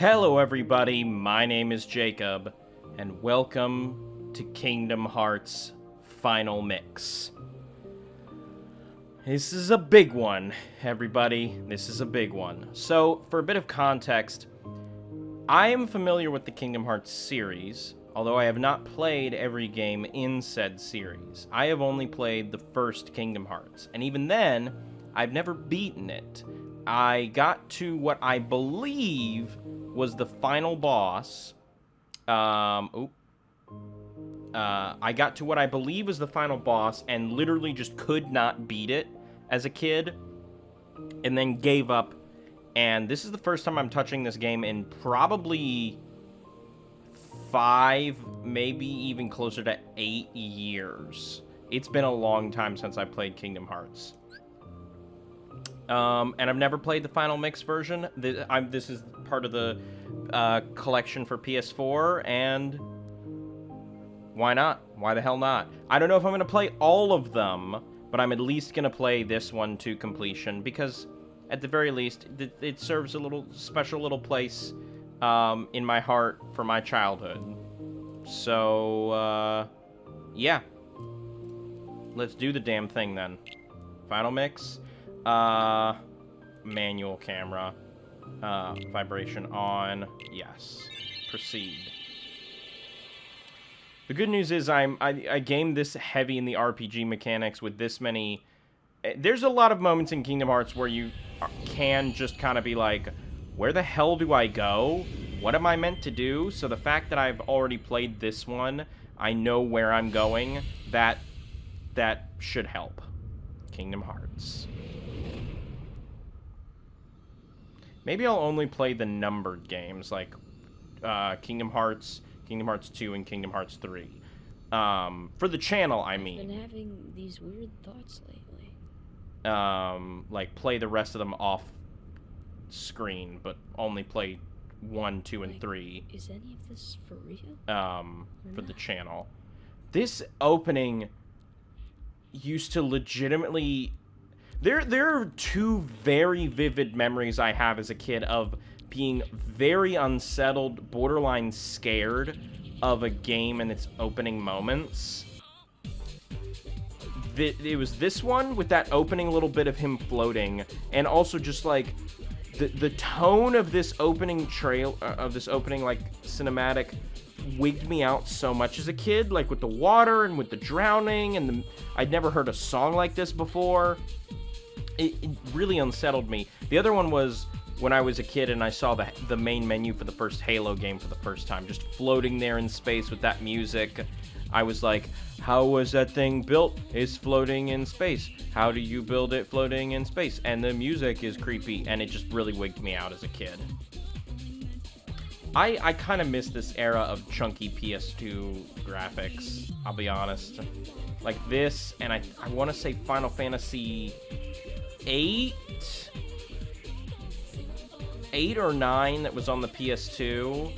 Hello everybody, my name is Jacob, and welcome to Kingdom Hearts Final Mix. This is a big one, everybody. This is a big one. So, for a bit of context, I am familiar with the Kingdom Hearts series, although I have not played every game in said series. I have only played the first Kingdom Hearts, and even then, I've never beaten it. I got to what I believe was the final boss. I got to what I believe was the final boss and literally just could not beat it as a kid, and then gave up. And this is the first time I'm touching this game in probably 5, maybe even closer to 8 years. It's been a long time since I played Kingdom Hearts. And I've never played the Final Mix version. This is part of the collection for PS4, and why not? Why the hell not? I don't know if I'm going to play all of them, but I'm at least going to play this one to completion, because at the very least, it serves a little special little place in my heart for my childhood. So, yeah. Let's do the damn thing then. Final Mix. Manual camera. Vibration on. Yes. Proceed. The good news is I gamed this heavy in the RPG mechanics with this many. There's a lot of moments in Kingdom Hearts where you can just kind of be like, where the hell do I go? What am I meant to do? So the fact that I've already played this one, I know where I'm going. That should help. Kingdom Hearts. Maybe I'll only play the numbered games, like Kingdom Hearts, Kingdom Hearts 2, and Kingdom Hearts 3. For the channel, I mean. I've been having these weird thoughts lately. Like, play the rest of them off screen, but only play 1, 2, and 3. Is any of this for real? For the channel. This opening used to legitimately... There are two very vivid memories I have as a kid of being very unsettled, borderline scared of a game and its opening moments. It was this one with that opening little bit of him floating, and also just like the tone of this opening like cinematic wigged me out so much as a kid, like with the water and with the drowning, and I'd never heard a song like this before. It really unsettled me. The other one was when I was a kid and I saw the main menu for the first Halo game for the first time, just floating there in space with that music. I was like, how was that thing built? It's floating in space. How do you build it floating in space? And the music is creepy, and it just really wigged me out as a kid. I kind of miss this era of chunky PS2 graphics, I'll be honest. Like this, and I want to say Final Fantasy 8 or 9 that was on the PS2.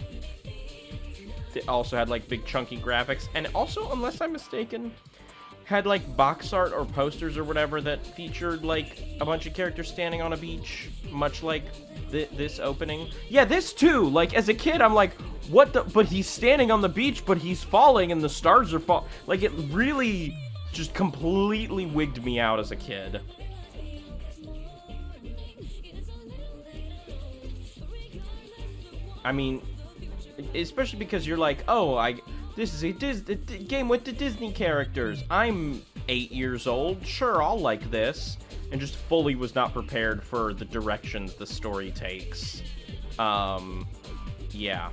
It also had like big chunky graphics, and also, unless I'm mistaken, had like box art or posters or whatever that featured like a bunch of characters standing on a beach, much like this opening. Yeah, this too. Like as a kid, I'm like, what the? But he's standing on the beach, but he's falling, and the stars are fall. Like it really just completely wigged me out as a kid. I mean, especially because you're like, oh, this is a game with the Disney characters. I'm 8 years old. Sure, I'll like this. And just fully was not prepared for the directions the story takes. Yeah.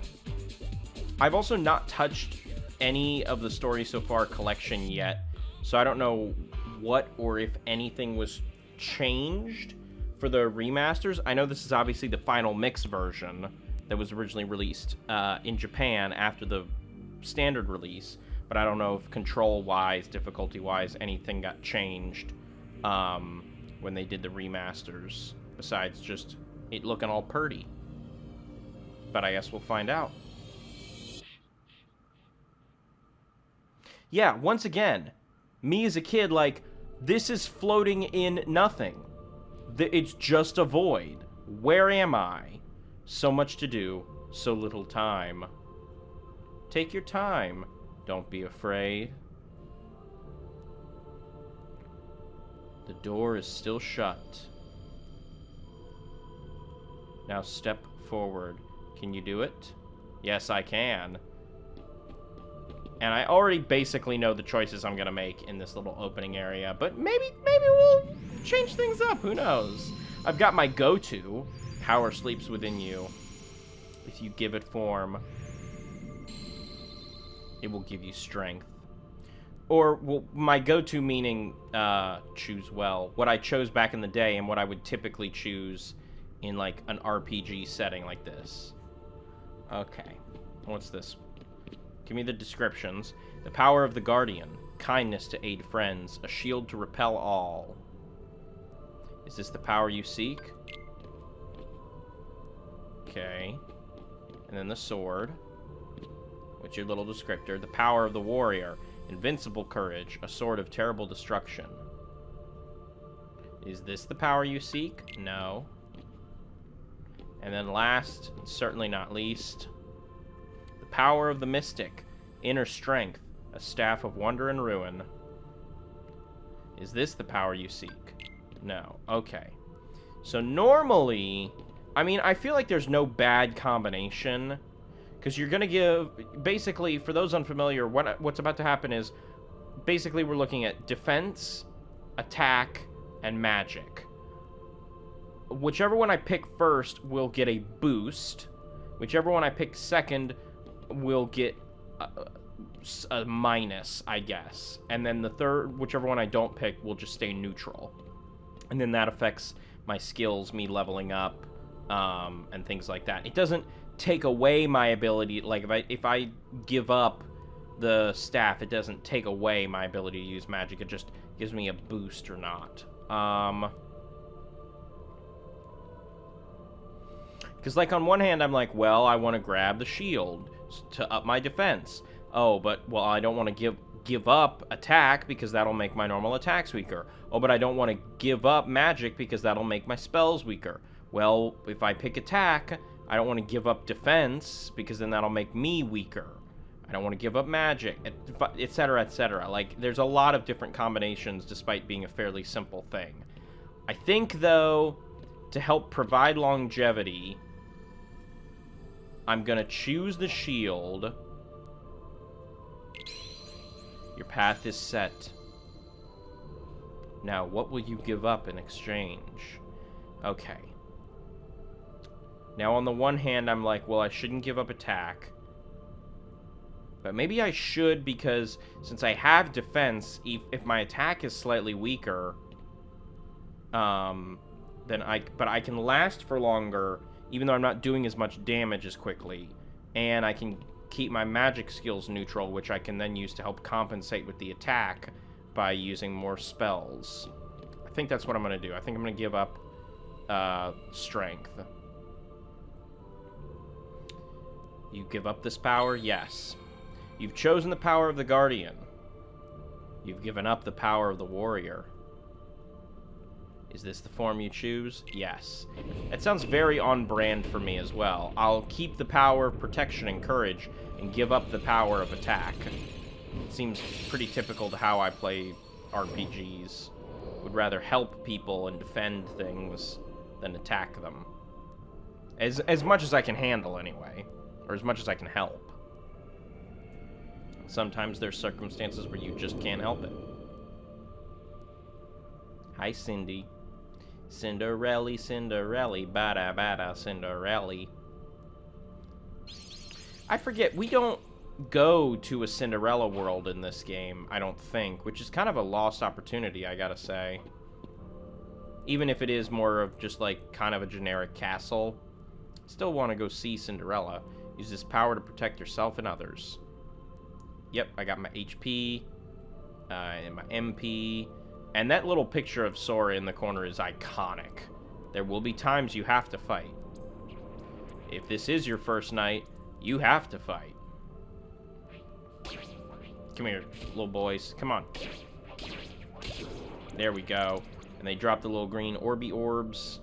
I've also not touched any of the Story So Far collection yet, so I don't know what or if anything was changed for the remasters. I know this is obviously the Final Mix version that was originally released in Japan after the standard release, but I don't know if control-wise, difficulty-wise, anything got changed when they did the remasters, besides just it looking all purty. But I guess we'll find out. Yeah, once again, me as a kid, like, this is floating in nothing. It's just a void. Where am I? So much to do, so little time. Take your time. Don't be afraid. The door is still shut. Now step forward. Can you do it? Yes, I can. And I already basically know the choices I'm gonna make in this little opening area, but maybe we'll change things up. Who knows? I've got my go-to. Power sleeps within you. If you give it form, it will give you strength. Or, well, my go-to meaning, choose well. What I chose back in the day and what I would typically choose in, like, an RPG setting like this. Okay. What's this? Give me the descriptions. The power of the Guardian. Kindness to aid friends. A shield to repel all. Is this the power you seek? Okay. And then the sword. What's your little descriptor? The power of the warrior. Invincible courage. A sword of terrible destruction. Is this the power you seek? No. And then last, certainly not least, the power of the mystic. Inner strength. A staff of wonder and ruin. Is this the power you seek? No. Okay. So normally, I mean, I feel like there's no bad combination, because you're going to give, basically, for those unfamiliar, what's about to happen is, basically we're looking at defense, attack, and magic. Whichever one I pick first will get a boost. Whichever one I pick second will get a minus, I guess. And then the third, whichever one I don't pick, will just stay neutral. And then that affects my skills, me leveling up, and things like that. It doesn't take away my ability, like if I give up the staff, it doesn't take away my ability to use magic. It just gives me a boost or not. Because, like, on one hand, I'm like, well, I want to grab the shield to up my defense. Oh, but, well, I don't want to give up attack because that'll make my normal attacks weaker. Oh, but I don't want to give up magic because that'll make my spells weaker. Well, if I pick attack, I don't want to give up defense because then that'll make me weaker. I don't want to give up magic, etc., etc. Like, there's a lot of different combinations despite being a fairly simple thing. I think, though, to help provide longevity, I'm going to choose the shield. Your path is set. Now, what will you give up in exchange? Okay. Now, on the one hand, I'm like, well, I shouldn't give up attack. But maybe I should, because since I have defense, if my attack is slightly weaker, then I can last for longer, even though I'm not doing as much damage as quickly. And I can keep my magic skills neutral, which I can then use to help compensate with the attack by using more spells. I think that's what I'm going to do. I think I'm going to give up strength. You give up this power? Yes. You've chosen the power of the Guardian. You've given up the power of the Warrior. Is this the form you choose? Yes. It sounds very on brand for me as well. I'll keep the power of protection and courage and give up the power of attack. It seems pretty typical to how I play RPGs. Would rather help people and defend things than attack them. As much as I can handle, anyway. Or as much as I can help. Sometimes there's circumstances where you just can't help it. Hi, Cindy. Cinderella, Cinderella, bada bada, Cinderella. I forget, we don't go to a Cinderella world in this game, I don't think, which is kind of a lost opportunity, I gotta say. Even if it is more of just, like, kind of a generic castle. Still want to go see Cinderella. Use this power to protect yourself and others. Yep, I got my HP, and my MP, and that little picture of Sora in the corner is iconic. There will be times you have to fight. If this is your first night, you have to fight. Come here, little boys. Come on. There we go. And they drop the little green Orby orbs.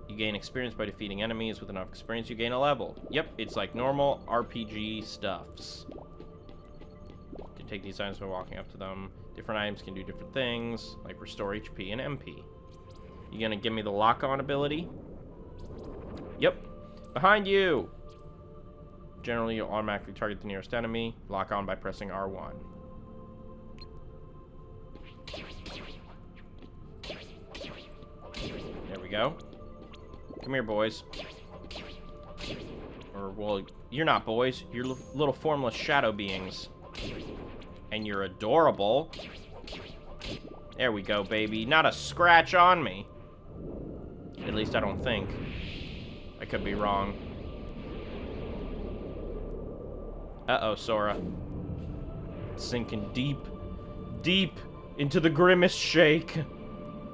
You gain experience by defeating enemies. With enough experience, you gain a level. Yep, it's like normal RPG stuffs. You can take these items by walking up to them. Different items can do different things, like restore HP and MP. You gonna give me the lock-on ability? Yep. Behind you! Generally, you'll automatically target the nearest enemy. Lock on by pressing R1. There we go. Come here, boys. Or, well, you're not boys. You're little formless shadow beings. And you're adorable. There we go, baby. Not a scratch on me. At least I don't think. I could be wrong. Uh-oh, Sora. Sinking deep, deep into the grimmest shake.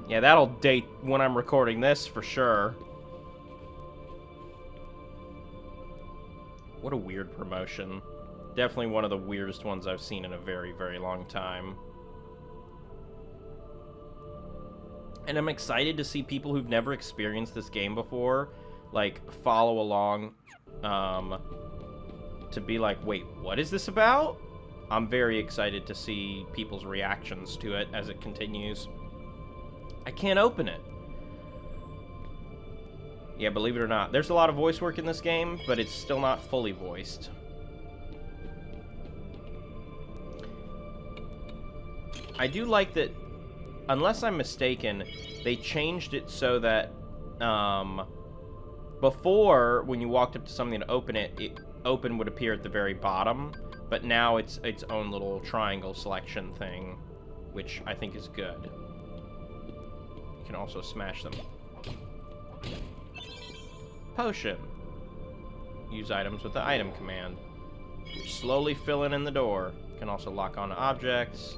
Yeah, that'll date when I'm recording this for sure. What a weird promotion. Definitely one of the weirdest ones I've seen in a very, very long time. And I'm excited to see people who've never experienced this game before, like, follow along, to be like, wait, what is this about? I'm very excited to see people's reactions to it as it continues. I can't open it. Yeah, believe it or not, there's a lot of voice work in this game, but it's still not fully voiced. I do like that, unless I'm mistaken, they changed it so that, before, when you walked up to something to open it, open would appear at the very bottom, but now it's its own little triangle selection thing, which I think is good. You can also smash them. Potion. Use items with the item command. You're slowly filling in the door. You can also lock on objects.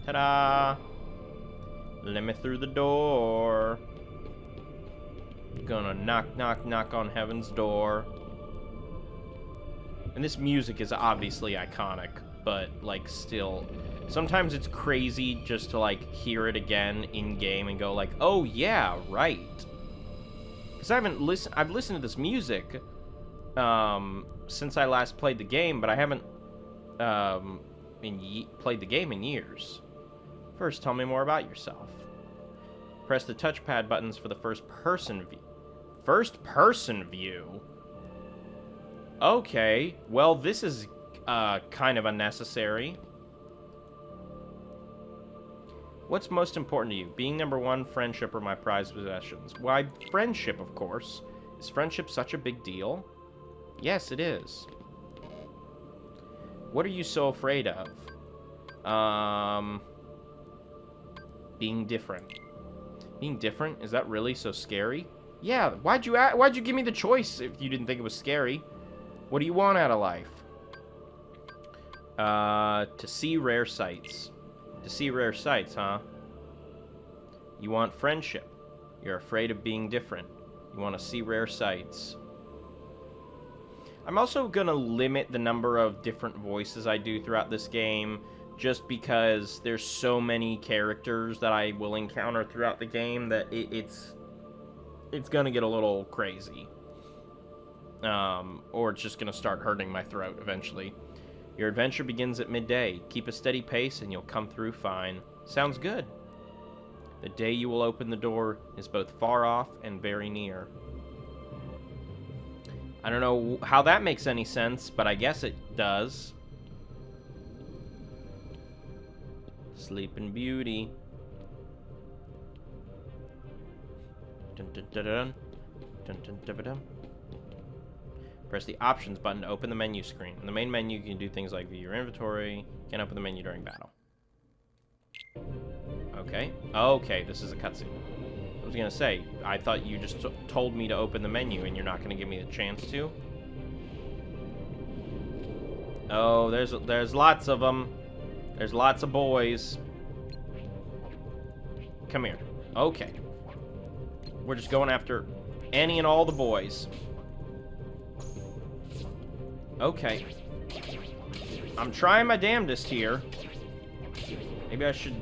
Ta-da! Let me through the door. Gonna knock, knock, knock on heaven's door. And this music is obviously iconic, but, like, still... Sometimes it's crazy just to, like, hear it again in-game and go, like, oh, yeah, right. Because I've listened to this music, since I last played the game, but I haven't, played the game in years. First, tell me more about yourself. Press the touchpad buttons for the first-person view. First-person view? Okay, well, this is, kind of unnecessary. What's most important to you? Being number one, friendship, or my prized possessions? Why, friendship, of course. Is friendship such a big deal? Yes, it is. What are you so afraid of? Being different. Being different? Is that really so scary? Yeah, why'd you give me the choice if you didn't think it was scary? What do you want out of life? To see rare sights. To see rare sights, huh? You want friendship. You're afraid of being different. You want to see rare sights. I'm also going to limit the number of different voices I do throughout this game, just because there's so many characters that I will encounter throughout the game that it's going to get a little crazy. Or it's just going to start hurting my throat eventually. Your adventure begins at midday. Keep a steady pace and you'll come through fine. Sounds good. The day you will open the door is both far off and very near. I don't know how that makes any sense, but I guess it does. Sleeping Beauty. Dun, dun, dun, dun. Dun, dun, dun, dun, dun. Press the options button to open the menu screen. In the main menu, you can do things like view your inventory. You can open the menu during battle. Okay. Okay, this is a cutscene. I was gonna say, I thought you just told me to open the menu and you're not gonna give me the chance to. Oh, there's lots of them. There's lots of boys. Come here. Okay. We're just going after any and all the boys. Okay. I'm trying my damnedest here. Maybe I should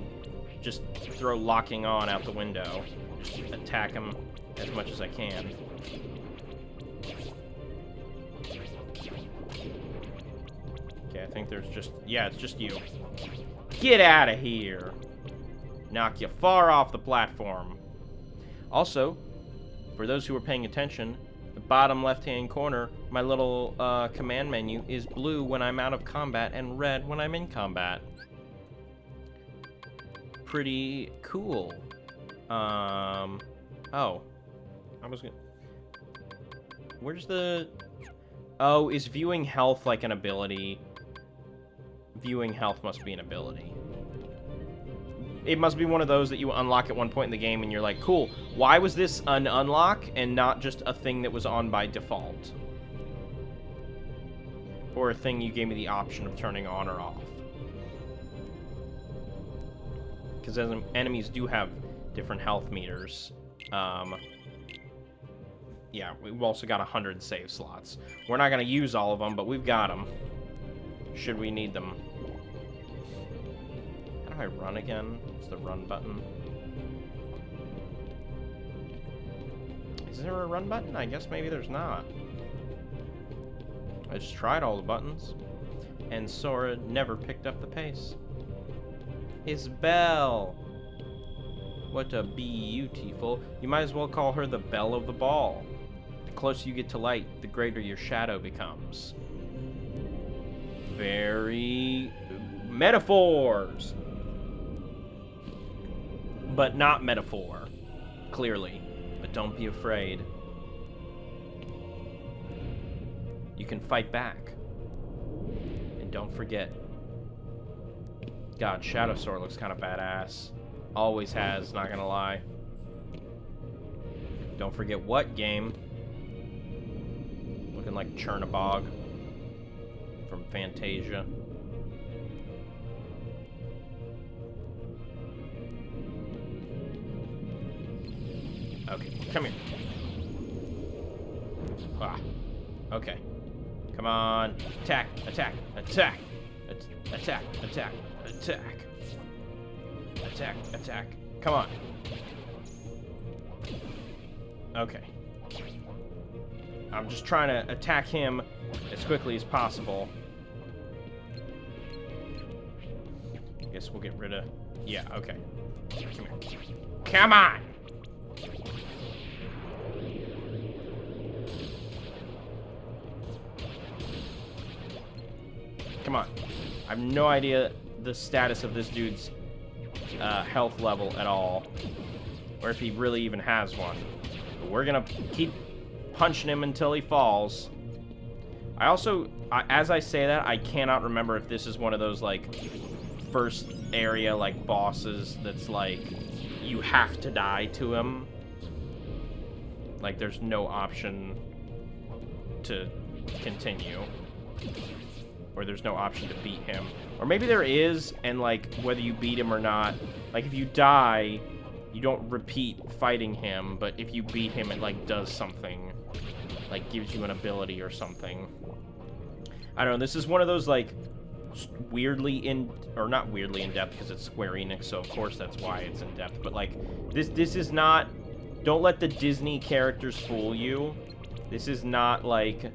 just throw locking on out the window. Just attack him as much as I can. Okay, I think there's just... Yeah, it's just you. Get out of here! Knock you far off the platform. Also, for those who are paying attention, the bottom left-hand corner, my little command menu is blue when I'm out of combat and red when I'm in combat. Pretty cool. Oh. I was gonna... Where's the... Oh, is viewing health like an ability? Viewing health must be an ability. It must be one of those that you unlock at one point in the game and you're like, cool, why was this an unlock and not just a thing that was on by default? Or a thing you gave me the option of turning on or off. Because enemies do have different health meters. Yeah, we've also got 100 save slots. We're not going to use all of them, but we've got them. Should we need them. How do I run again? It's the run button. Is there a run button? I guess maybe there's not. I just tried all the buttons. And Sora never picked up the pace. Isabelle! What a beautiful... You might as well call her the belle of the ball. The closer you get to light, the greater your shadow becomes. Very... metaphors! But not metaphor. Clearly. But don't be afraid. You can fight back. And don't forget. God, Shadow Sword looks kind of badass. Always has, not gonna lie. Don't forget what game? Looking like Chernabog from Fantasia. Okay, come here. Ah, okay. Come on. Attack, attack, attack. Attack, attack, attack. Attack, attack. Come on. Okay. I'm just trying to attack him as quickly as possible. Guess we'll get rid of... Yeah, okay. Come here. Come on! Come on. I have no idea the status of this dude's health level at all. Or if he really even has one. But we're gonna keep punching him until he falls. I also, as I say that, I cannot remember if this is one of those, like, first area, like, bosses that's, like, you have to die to him. Like, there's no option to continue. Or there's no option to beat him. Or maybe there is, and, like, whether you beat him or not, like, if you die, you don't repeat fighting him, but if you beat him, it, like, does something. Like, gives you an ability or something. I don't know, this is one of those, like, weirdly or not weirdly in-depth, because it's Square Enix, so of course that's why it's in-depth, but, like, this is not... Don't let the Disney characters fool you. This is not, like,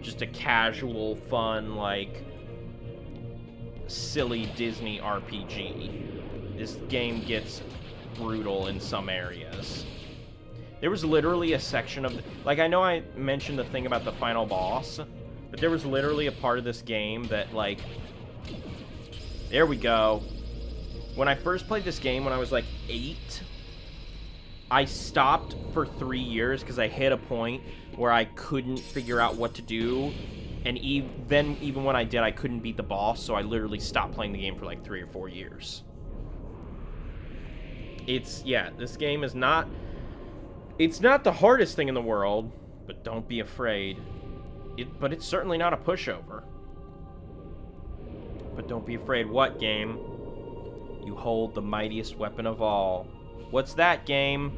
just a casual, fun, like, silly Disney RPG. This game gets brutal in some areas. There was literally a section of... Like, I know I mentioned the thing about the final boss, but there was literally a part of this game that, like... There we go. When I first played this game when I was, like, 8, I stopped for 3 years because I hit a point where I couldn't figure out what to do. And then, even when I did, I couldn't beat the boss, so I literally stopped playing the game for, like, 3 or 4 years. It's... Yeah, this game is not... It's not the hardest thing in the world, but don't be afraid. But it's certainly not a pushover. But don't be afraid. What, game? You hold the mightiest weapon of all. What's that, game?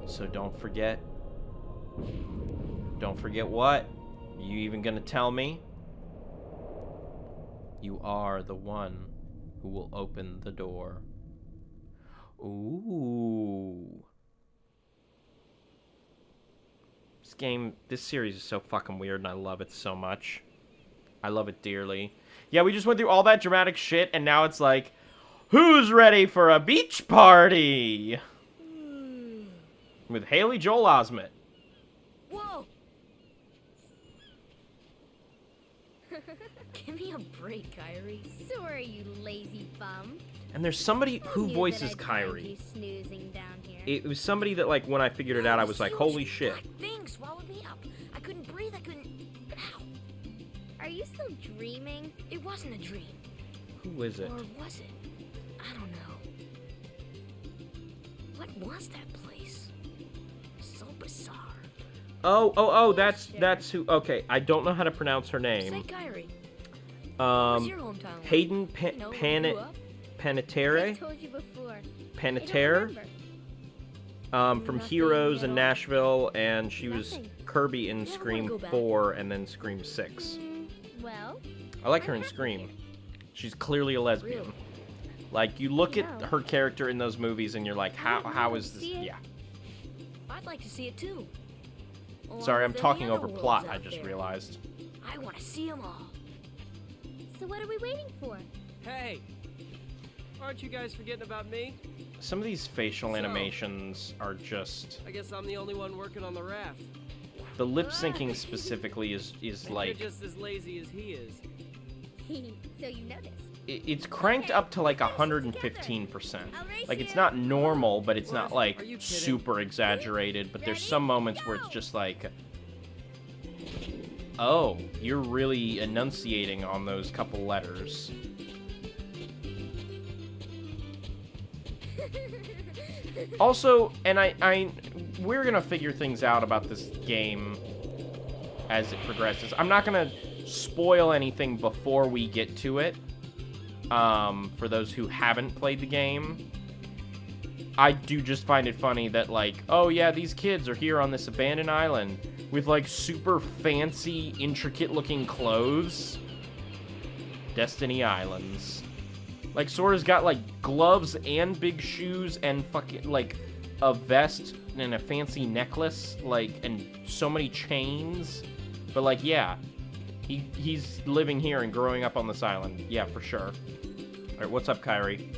So don't forget. Don't forget what? You even gonna tell me? You are the one who will open the door. Ooh. This series is so fucking weird, and I love it so much. I love it dearly. Yeah, we just went through all that dramatic shit, and now it's like, who's ready for a beach party? With Haley Joel Osment. Whoa! Give me a break, Kyrie. Sorry, you lazy bum. And there's somebody who Knew voices that I'd find Kyrie. you snoozing down here. It was somebody that, like, when I figured it out, I was like, holy shit. Black thing swallowed me up. I couldn't breathe. I couldn't. Ow! Are you still dreaming? It wasn't a dream, Who is it? or was it? I don't know. What was that place? So bizarre. Oh, that's who. Okay, I don't know how to pronounce her Say, name. Kyrie. Where's your hometown? like? Hayden You know, where you grew up? I Panettiere? told you before. I Panettiere? don't remember. From Nothing Heroes at in all. Nashville, and she was Nothing. Kirby in You ever wanna Scream go back? 4 and then Scream 6. Well, I like her I'm in happy Scream. here. She's clearly a lesbian. Really? Like, you look at No. her character in those movies and you're like, how is this? See it? Yeah. I'd like to see it too. Along Sorry, I'm with any talking other over worlds plot, out I just there. realized. I want to see them all. So what are we waiting for? Hey! Aren't you guys forgetting about me? Some of these facial So- animations are just... I guess I'm the only one working on the raft. The lip syncing specifically is And like... you're just as lazy as he is. So you noticed. It's cranked up to like 115%. Like, it's not normal, but it's not What? like Are you kidding? super exaggerated. But there's Ready? some moments where it's Go! just like, oh, you're really enunciating on those couple letters. Also, and we're gonna figure things out about this game as it progresses. I'm not gonna spoil anything before we get to it. For those who haven't played the game, I do just find it funny that, like, oh yeah, these kids are here on this abandoned island with like super fancy, intricate-looking clothes. Destiny Islands. Like, Sora's got like gloves and big shoes and fucking like a vest and a fancy necklace, like, and so many chains. But like, yeah, he's living here and growing up on this island. Yeah, for sure. All right, what's up, Kyrie?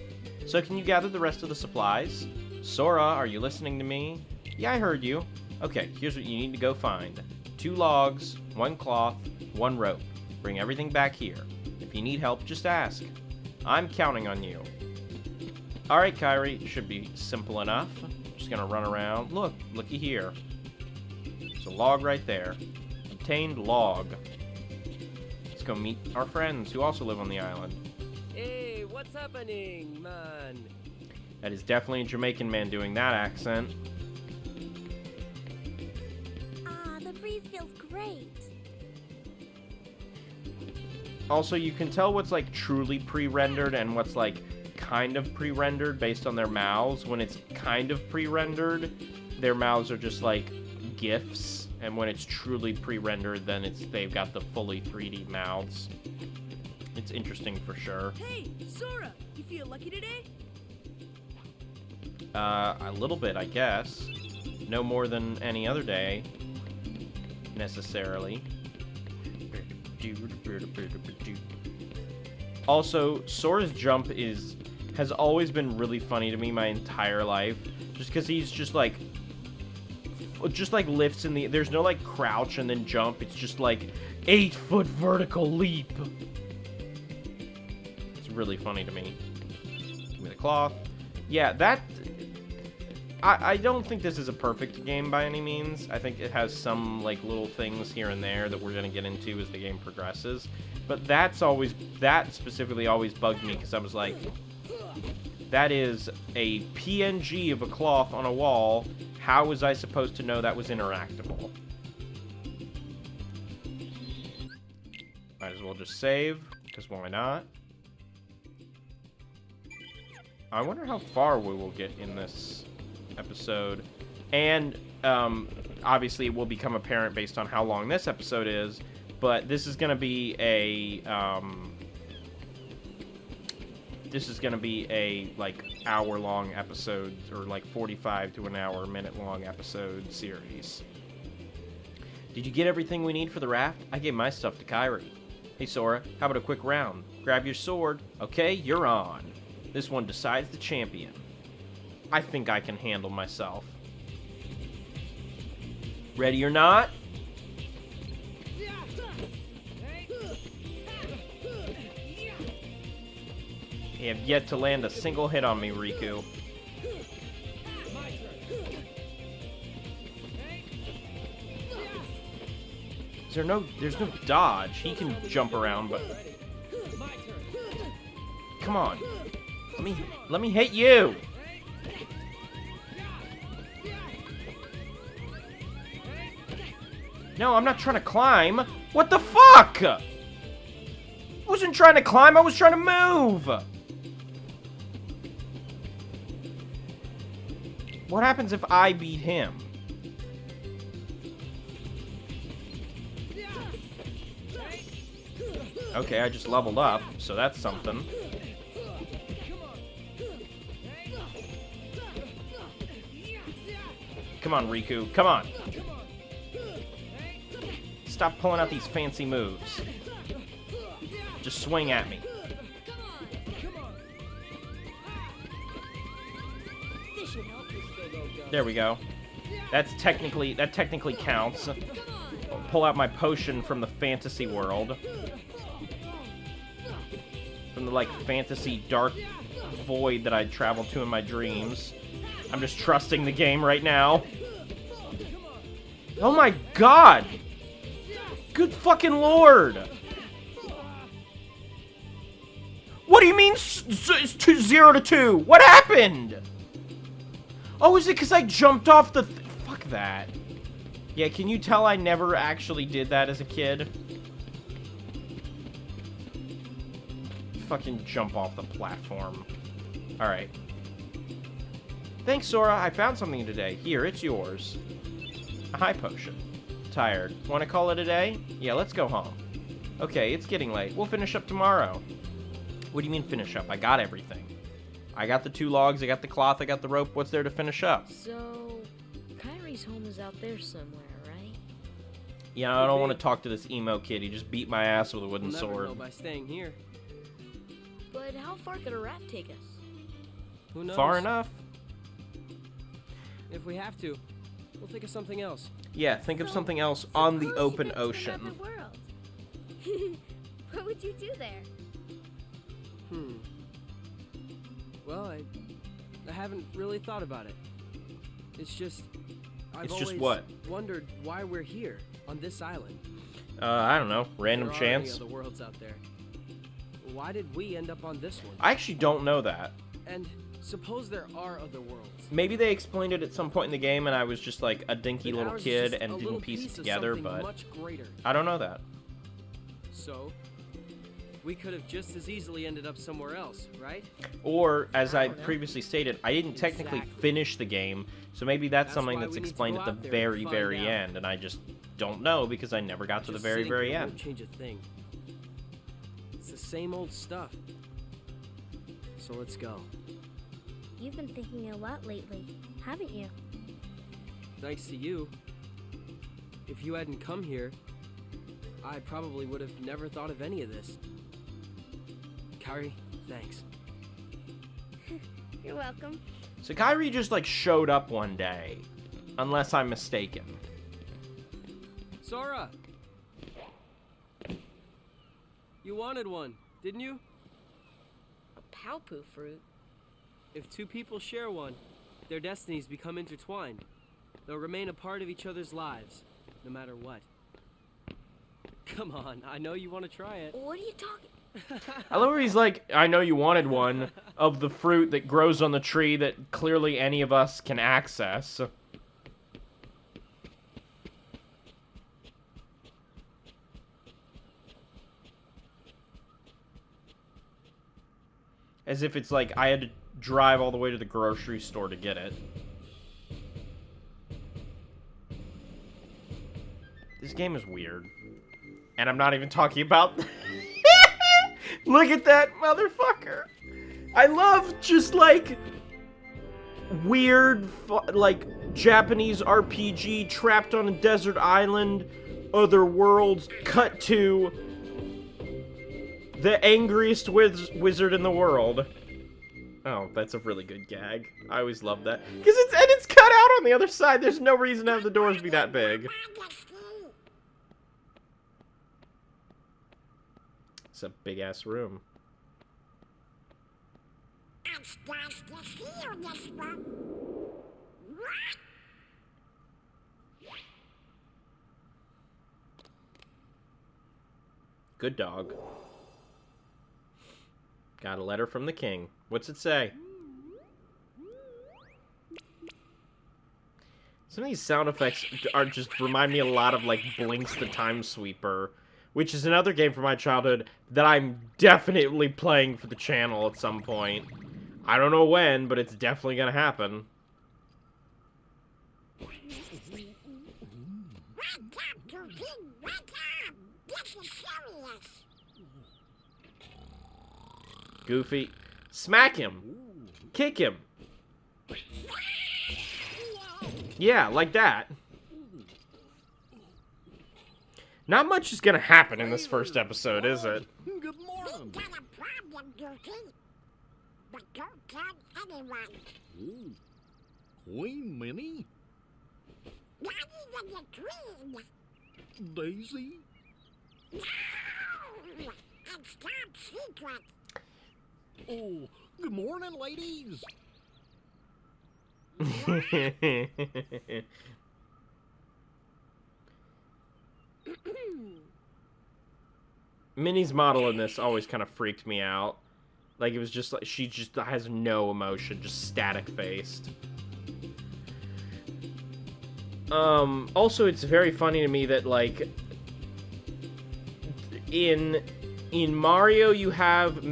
So can you gather the rest of the supplies? Sora, are you listening to me? Yeah, I heard you. Okay, here's what you need to go find. 2 logs, 1 cloth, 1 rope. Bring everything back here. If you need help, just ask. I'm counting on you. Alright, Kyrie, should be simple enough. Just gonna run around. Looky here. There's a log right there. Obtained log. Let's go meet our friends who also live on the island. Hey, what's happening, man? That is definitely a Jamaican man doing that accent. Ah, the breeze feels great. Also, you can tell what's like truly pre-rendered and what's like kind of pre-rendered based on their mouths. When it's kind of pre-rendered, their mouths are just like GIFs, and when it's truly pre-rendered, then they've got the fully 3D mouths. It's interesting for sure. Hey, Sora! You feel lucky today? A little bit, I guess. No more than any other day, necessarily. Also, Sora's jump has always been really funny to me my entire life, just because he's just like lifts in the. There's no like crouch and then jump. It's just like 8-foot vertical leap. It's really funny to me. Give me the cloth. Yeah, that. I don't think this is a perfect game by any means. I think it has some like little things here and there that we're gonna get into as the game progresses. But that specifically always bugged me because I was like, that is a PNG of a cloth on a wall. How was I supposed to know that was interactable? Might as well just save, because why not? I wonder how far we will get in this episode. And, obviously it will become apparent based on how long this episode is, but this is going to be a this is gonna be a, like, hour-long episode, or, like, 45 to an hour, minute-long episode series. Did you get everything we need for the raft? I gave my stuff to Kyrie. Hey, Sora, how about a quick round? Grab your sword. Okay, you're on. This one decides the champion. I think I can handle myself. Ready or not? You have yet to land a single hit on me, Riku. There's no dodge. He can jump around, but come on. Let me hit you. No, I'm not trying to climb. What the fuck? I wasn't trying to climb, I was trying to move. What happens if I beat him? Okay, I just leveled up, so that's something. Come on, Riku, come on. Stop pulling out these fancy moves. Just swing at me. There we go. That technically counts. I'll pull out my potion from the fantasy world. From the, like, fantasy dark void that I traveled to in my dreams. I'm just trusting the game right now. Oh my god! Good fucking lord! What do you mean it's 0 to 2? What happened? Oh, is it because I jumped off the... Fuck that. Yeah, can you tell I never actually did that as a kid? Fucking jump off the platform. Alright. Thanks, Sora. I found something today. Here, it's yours. A high potion. Tired. Want to call it a day? Yeah, let's go home. Okay, it's getting late. We'll finish up tomorrow. What do you mean finish up? I got everything. I got the 2 logs, I got the cloth, I got the rope. What's there to finish up? So, Kyrie's home is out there somewhere, right? Yeah, I don't want to talk to this emo kid. He just beat my ass with a wooden We'll never sword. know by staying here. But how far could a raft take us? Who knows? Far enough? If we have to, we'll think of something else. Yeah, think of something else on the Suppose open you went to ocean. another world. What would you do there? Well, I haven't really thought about it. It's just I've It's just always what? wondered why we're here on this island. I don't know. Random There are chance? any other worlds out there. Why did we end up on this one? I actually don't know that. And suppose there are other worlds. Maybe they explained it at some point in the game and I was just like a dinky Then little ours is kid just and a didn't little piece piece it of together, something but much greater. I don't know that. So, we could have just as easily ended up somewhere else, right? Or, as I don't know. previously stated, I didn't technically Exactly. finish the game, so maybe that's something why that's we need to explained go at the out there very, and find very out. end, and I just don't know because I never got to the Just very, sitting very here end. won't change a thing. It's the same old stuff. So let's go. You've been thinking a lot lately, haven't you? Thanks to you. If you hadn't come here, I probably would have never thought of any of this. Kyrie, thanks. You're welcome. So Kyrie just, like, showed up one day, unless I'm mistaken. Sora! You wanted one, didn't you? A Palpu fruit? If 2 people share one, their destinies become intertwined. They'll remain a part of each other's lives, no matter what. Come on, I know you want to try it. What are you talking? I love where he's like, I know you wanted one of the fruit that grows on the tree that clearly any of us can access. As if it's like I had to drive all the way to the grocery store to get it. This game is weird. And I'm not even talking about... Look at that motherfucker! I love just, like, weird, like, Japanese RPG trapped on a desert island, other worlds, cut to the angriest wizard in the world. Oh, that's a really good gag. I always love that. Because it's cut out on the other side. There's no reason to have the doors be that big. It's a big-ass room. Good dog. Got a letter from the king. What's it say? Some of these sound effects remind me a lot of, like, Blinks the Time Sweeper, which is another game from my childhood that I'm definitely playing for the channel at some point. I don't know when, but it's definitely gonna happen. Goofy. Smack him. Kick him. Yeah, like that. Not much is gonna happen in this first episode, is it? Good morning. Got a problem, Goofy. But don't tell anyone. Ooh. Queen Minnie? Not even the queen. Daisy? No! It's top secret. Oh, good morning, ladies. Minnie's model in this always kind of freaked me out. Like, it was just like, she just has no emotion, just static-faced. Also, it's very funny to me that, like, in Mario, you have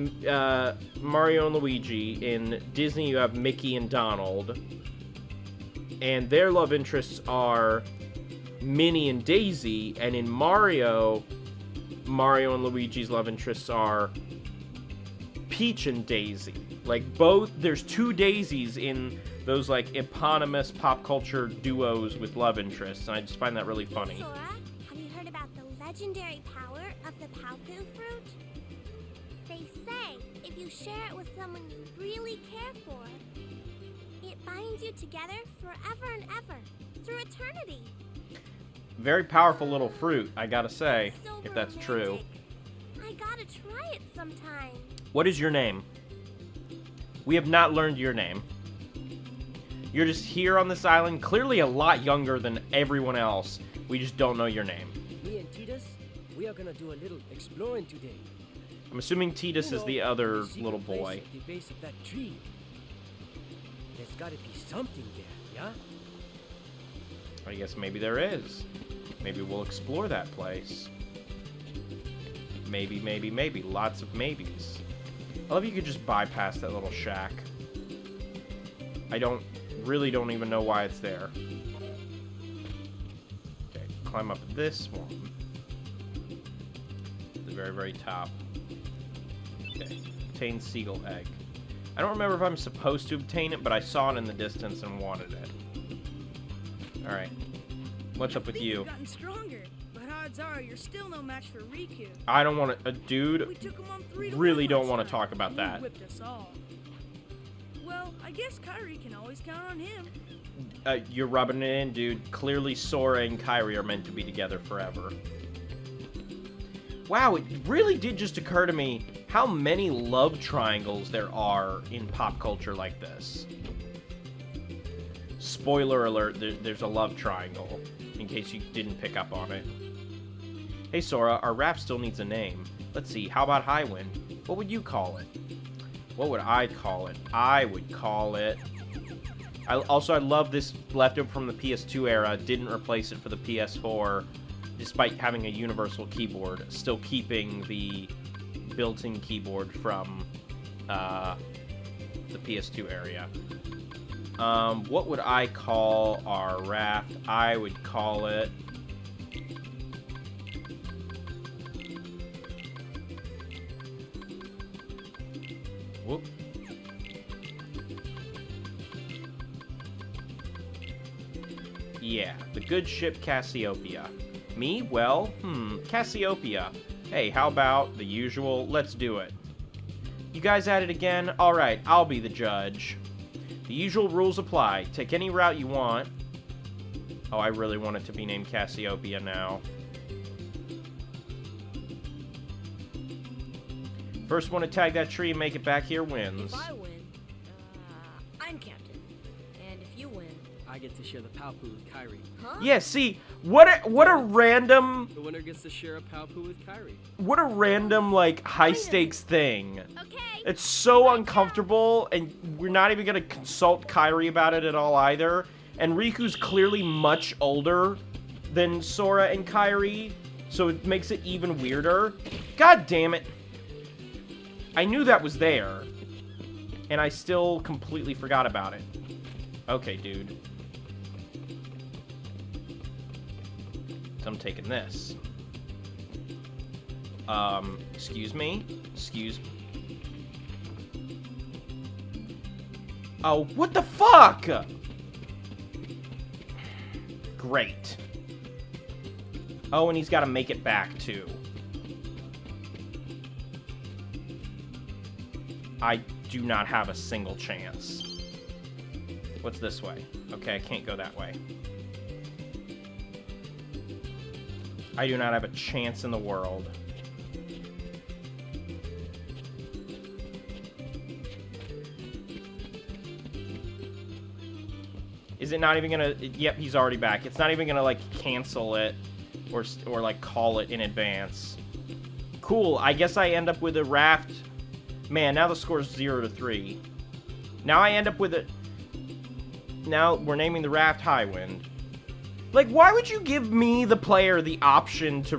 Mario and Luigi. In Disney, you have Mickey and Donald. And their love interests are Minnie and Daisy. And in Mario and Luigi's love interests are Peach and Daisy. Like, both, there's two Daisies in those, like, eponymous pop culture duos with love interests. And I just find that really funny. Sora, have you heard about the legendary power of the Palpu fruit? They say if you share it with someone you really care for, it binds you together forever and ever, through eternity. Very powerful little fruit, I gotta say, So if that's true. romantic. I gotta try it sometime. What is your name? We have not learned your name. You're just here on this island, clearly a lot younger than everyone else. We just don't know your name. Me and Titus, we are gonna do a little exploring today. I'm assuming Titus is the other secret little place boy. at the base of that tree. There's gotta be something there, yeah? I guess maybe there is. Maybe we'll explore that place. Maybe, maybe, maybe. Lots of maybes. I love you could just bypass that little shack. I really don't even know why it's there. Okay, climb up this one. The very, very top. Okay, obtain seagull egg. I don't remember if I'm supposed to obtain it, but I saw it in the distance and wanted it. Alright. What's up with you? You've gotten stronger, but odds are you're still no match for Riku. I don't want to... dude, We took him on 3 to really 1 don't last want to time, talk about and he that. whipped us all. Well, I guess Kairi can always count on him. You're rubbing it in, dude. Clearly Sora and Kairi are meant to be together forever. Wow, it really did just occur to me how many love triangles there are in pop culture like this. Spoiler alert, there's a love triangle, in case you didn't pick up on it. Hey Sora, our raft still needs a name. Let's see, how about Highwind? What would you call it? What would I call it? I would call it... I love this leftover from the PS2 era. Didn't replace it for the PS4, despite having a universal keyboard. Still keeping the built-in keyboard from the PS2 area. What would I call our raft? I would call it... Whoop. Yeah, the good ship Cassiopeia. Me? Well, Cassiopeia. Hey, how about the usual? Let's do it. You guys at it again? Alright, I'll be the judge. The usual rules apply. Take any route you want. Oh, I really want it to be named Cassiopeia now. First one to tag that tree and make it back here wins. If I win, I'm captain. And if you win, I get to share the Palpu with Kyrie. huh? Yeah, see, what a random, The winner gets to share a Palpu with Kyrie. what a random, like, high-stakes thing. Okay. It's so uncomfortable, and we're not even gonna consult Kyrie about it at all either. And Riku's clearly much older than Sora and Kyrie, so it makes it even weirder. God damn it. I knew that was there, and I still completely forgot about it. Okay, dude. So I'm taking this. Excuse me? Excuse... Oh, what the fuck? Great. Oh, and he's got to make it back, too. I do not have a single chance. What's this way? Okay, I can't go that way. I do not have a chance in the world. Is it not even gonna... Yep, he's already back. It's not even gonna, like, cancel it or like, call it in advance. Cool, I guess I end up with a raft... Man, now the score's 0-3. Now I end up with a... Now we're naming the raft Highwind. Like, why would you give me, the player, the option to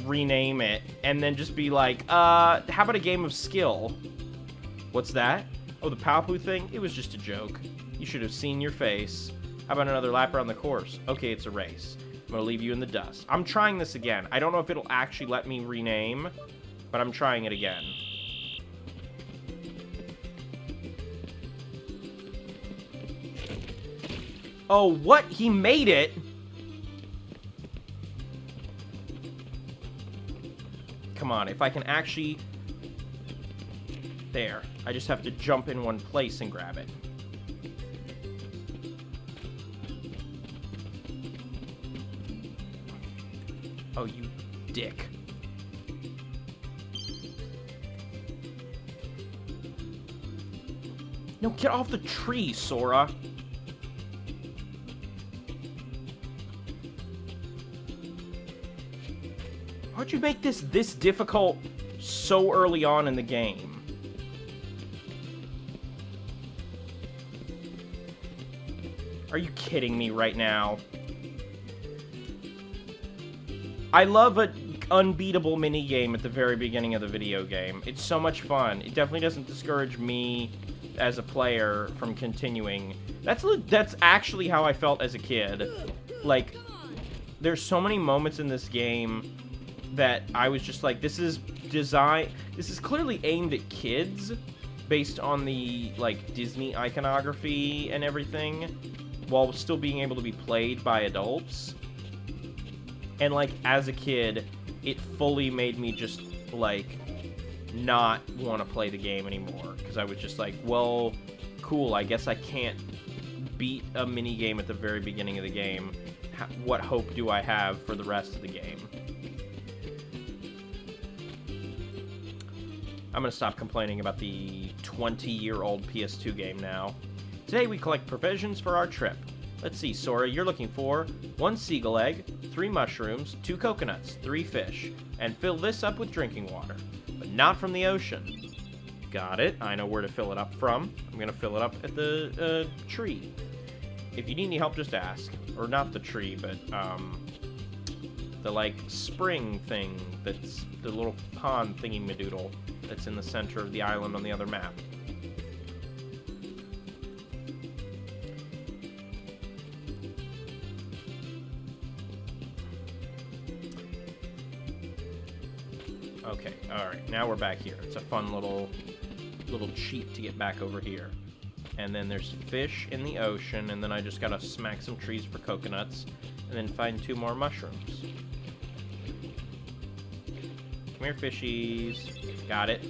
rename it and then just be like, how about a game of skill? What's that? Oh, the Palpu thing? It was just a joke. You should have seen your face. How about another lap around the course? Okay, it's a race. I'm gonna leave you in the dust. I'm trying this again. I don't know if it'll actually let me rename, but I'm trying it again. Oh, what? He made it? Come on, if I can actually... There. I just have to jump in one place and grab it. Oh, you dick. No, get off the tree, Sora. Why'd you make this difficult so early on in the game? Are you kidding me right now? I love an unbeatable mini-game at the very beginning of the video game. It's so much fun. It definitely doesn't discourage me as a player from continuing. That's actually how I felt as a kid. Like, there's so many moments in this game that I was just like, this is clearly aimed at kids based on the, like, Disney iconography and everything, while still being able to be played by adults. And, like, as a kid, it fully made me just, like, not want to play the game anymore. Because I was just like, well, cool, I guess I can't beat a mini-game at the very beginning of the game. What hope do I have for the rest of the game? I'm going to stop complaining about the 20-year-old PS2 game now. Today we collect provisions for our trip. Let's see, Sora, you're looking for 1 seagull egg, 3 mushrooms, 2 coconuts, 3 fish, and fill this up with drinking water, but not from the ocean. Got it. I know where to fill it up from. I'm going to fill it up at the tree. If you need any help, just ask. Or not the tree, but the, like, spring thing that's the little pond thingy-madoodle that's in the center of the island on the other map. Okay, alright, now we're back here. It's a fun little cheat to get back over here. And then there's fish in the ocean, and then I just gotta smack some trees for coconuts, and then find 2 more mushrooms. Come here, fishies. Got it.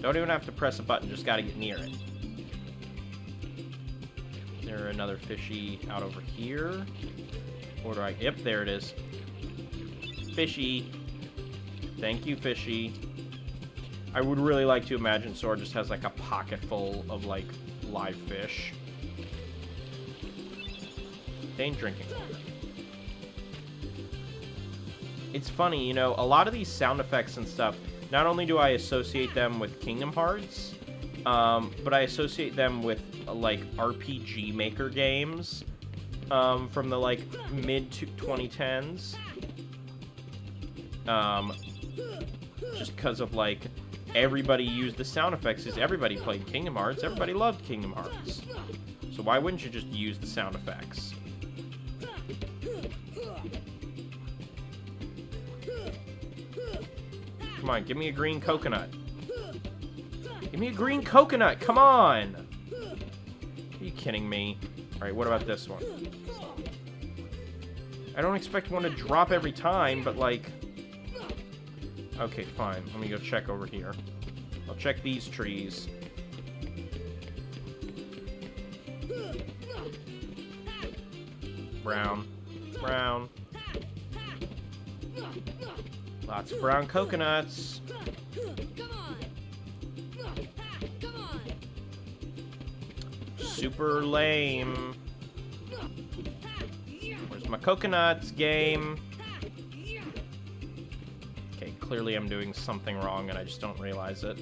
Don't even have to press a button, just gotta get near it. Is there another fishy out over here? Or do I... Yep, there it is. Fishy. Thank you, fishy. I would really like to imagine Sora just has like a pocket full of like live fish. They ain't drinking water. It's funny, you know, a lot of these sound effects and stuff, not only do I associate them with Kingdom Hearts, but I associate them with like RPG Maker games from the like mid 2010s. Just because of like everybody used the sound effects, because everybody played Kingdom Hearts, everybody loved Kingdom Hearts. So why wouldn't you just use the sound effects? Come on, give me a green coconut. Give me a green coconut, come on! Are you kidding me? Alright, what about this one? I don't expect one to drop every time, but like... Okay, fine. Let me go check over here. I'll check these trees. Brown. Brown. Lots of brown coconuts. Super lame. Where's my coconuts, game? Okay, clearly I'm doing something wrong and I just don't realize it.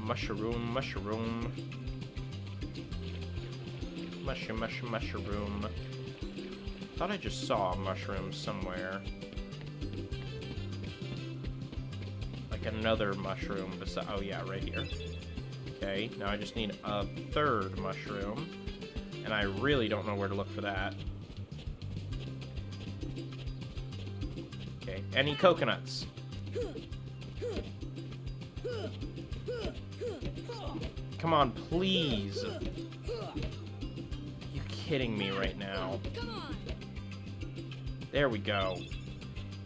Mushroom, mushroom. Mushroom. Thought I just saw a mushroom somewhere. Like another mushroom beside. Oh yeah, right here. Okay, now I just need a 3rd mushroom. And I really don't know where to look for that. Okay, any coconuts? Come on, please. Are you kidding me right now? There we go.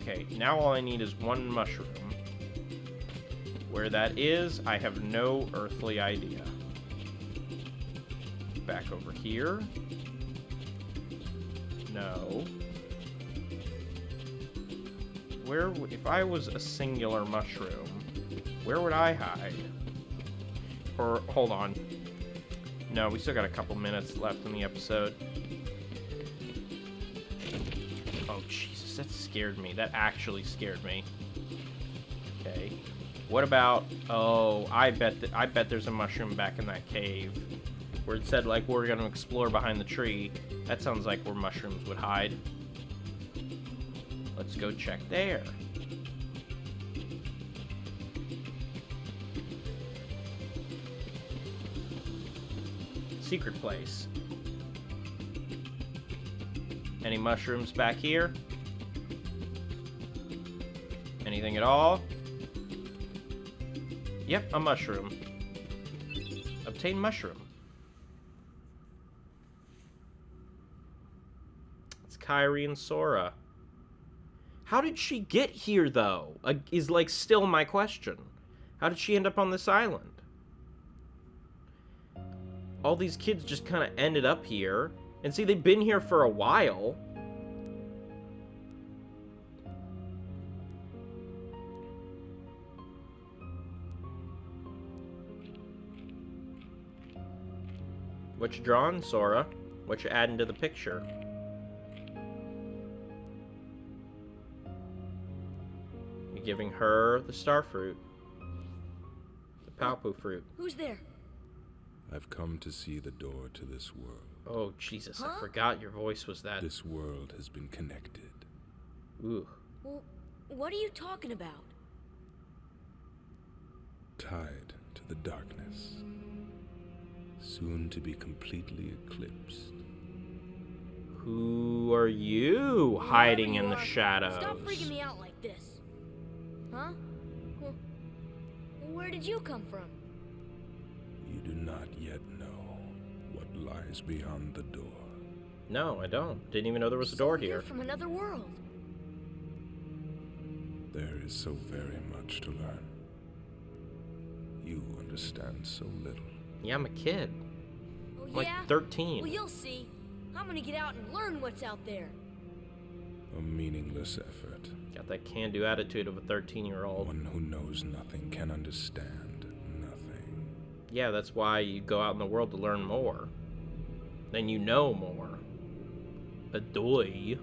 Okay, now all I need is 1 mushroom. Where that is, I have no earthly idea. Back over here. No. Where, if I was a singular mushroom, where would I hide? Or, hold on. No, we still got a couple minutes left in the episode. Oh, Jesus, that scared me. That actually scared me. Okay. What about... Oh, I bet there's a mushroom back in that cave. Where it said, like, we're gonna explore behind the tree. That sounds like where mushrooms would hide. Let's go check there. Secret place. Any mushrooms back here? Anything at all? Yep, a mushroom. Obtain mushroom. It's Kairi and Sora. How did she get here, though? Is, like, still my question. How did she end up on this island? All these kids just kind of ended up here. And see, they've been here for a while. What you drawing, Sora? What you adding to the picture? You're giving her the star fruit. The Palpu fruit. Who's there? I've come to see the door to this world. Oh, Jesus, I forgot your voice was that. This world has been connected. Ooh. Well, what are you talking about? Tied to the darkness. Soon to be completely eclipsed. Who are you hiding in the shadows? Stop freaking me out like this. Huh? where did you come from? You do not yet know what lies beyond the door. No, I don't. Didn't even know there was a door So here. you're from another world. There is so very much to learn. You understand so little. Yeah, I'm a kid. Oh, I'm like yeah? 13. Well, you'll see. I'm gonna get out and learn what's out there. A meaningless effort. Got that can-do attitude of a 13-year-old. One who knows nothing can understand nothing. Yeah, that's why you go out in the world to learn more. Then you know more. Adoy.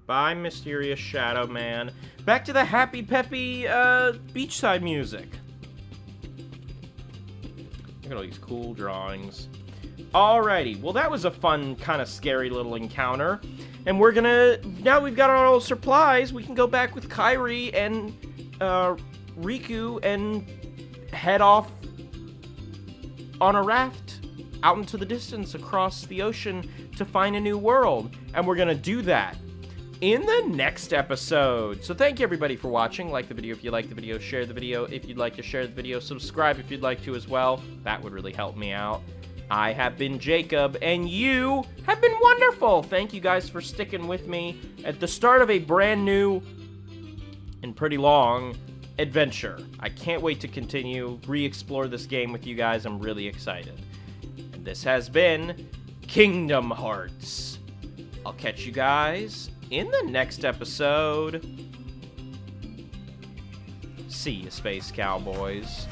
Bye, mysterious shadow man. Back to the happy peppy beachside music. Look at all these cool drawings. Alrighty, well that was a fun, kind of scary little encounter. And we're gonna, now we've got our supplies, we can go back with Kairi and Riku and head off on a raft out into the distance across the ocean to find a new world. And we're gonna do that in the next episode. So thank you everybody for watching. Like the video if you like the video, share the video if you'd like to share the video, subscribe if you'd like to as well. That would really help me out. I have been Jacob, and you have been wonderful. Thank you guys for sticking with me at the start of a brand new and pretty long adventure. I can't wait to continue, re-explore this game with you guys. I'm really excited. And this has been Kingdom Hearts. I'll catch you guys in the next episode. See you, Space Cowboys.